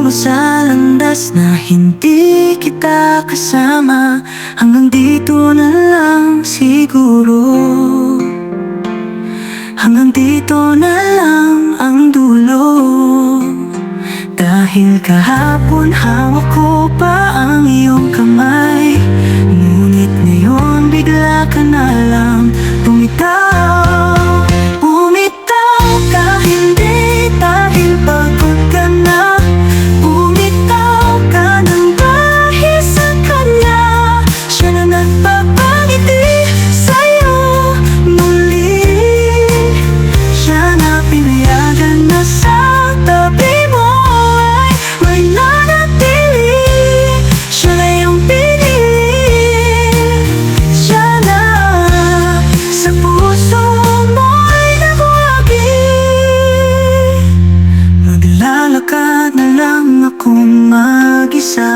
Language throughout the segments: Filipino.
ko sa landas na hindi kita kasama. Hanggang dito na lang siguro, hanggang dito na lang ang dulo. Dahil kahapon hawak ko pa ang iyong kamay, ngunit ngayon bigla ka na lang bumitaw. Bumitaw ka, hindi dahil pagod ka na. Bumitaw ka nang dahil sa kanya. Siya na nagpapangiti sa'yo muli. Siya na pinayagan na sa tabi mo ay may nanatili. Siya na yung pinili. Siya na sa puso mo'y nagwagi. Maglalakad na lang akong mag-isa,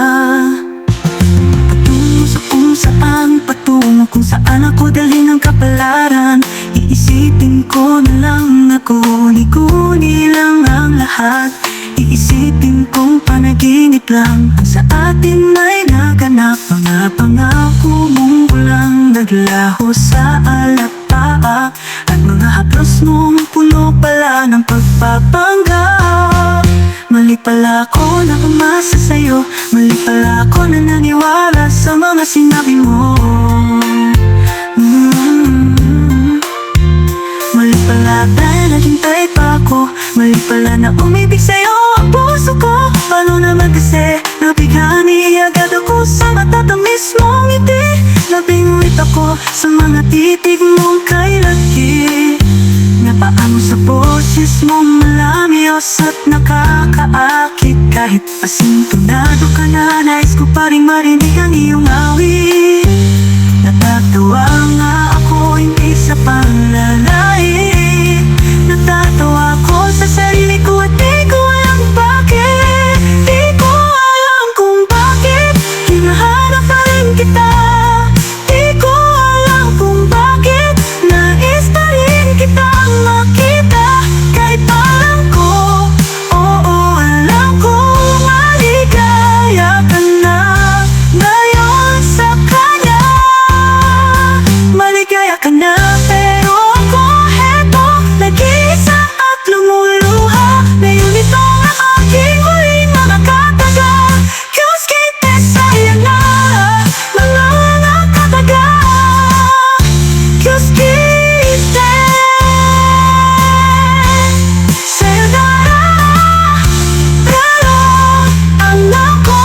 patungo sa kung saan, patungo kung saan ako dalhin ang kapalaran. Iisipin ko na lang na guni-guni lang ang lahat. Iisipin kong panaginip lang ang sa atin ay naganap. Mga pangako mong walang naglaho sa alapa, at mga haplos mong puno pala ng pagpapanggap. Mali pala ako na umasa sa'yo, mali pala ako na naniwala sa mga sinabi mo. Mali pala dahil naghintay pa ako, mali pala na umibig sa'yo ang puso ko. Paano naman kasi nabighani agad ako sa matatamis mong ngiti? Nabinguit ako sa mga titig mong kay laki. Napaamo sa boses mong malamios at nakakaakit. Kahit asintonado ka na, nais ko pa rin marinig ang iyong awit. Natatawa nga ako, hindi sa panlalait. Natatawa ko sa sarili ko at di ko alam bakit. Di ko alam kung bakit hinahanap pa rin kita. Di ko alam kung bakit nais pa rin kitang makita. Kahit alam ko, oo alam ko, maligaya ka na ngayon sa kanya. Maligaya ka na pero ako heto, nag-iisa at lumuluha. Ngayon ito ang aking huling mga kataga. Diyos kita sa'yo na mga nakataga. Diyos kita sa'yo na pero alam ko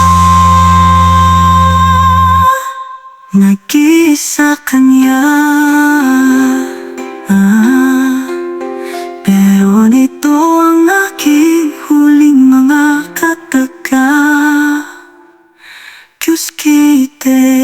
nag-iisa kanya. Pero nito ang aking huling mga kataga. Diyos kita.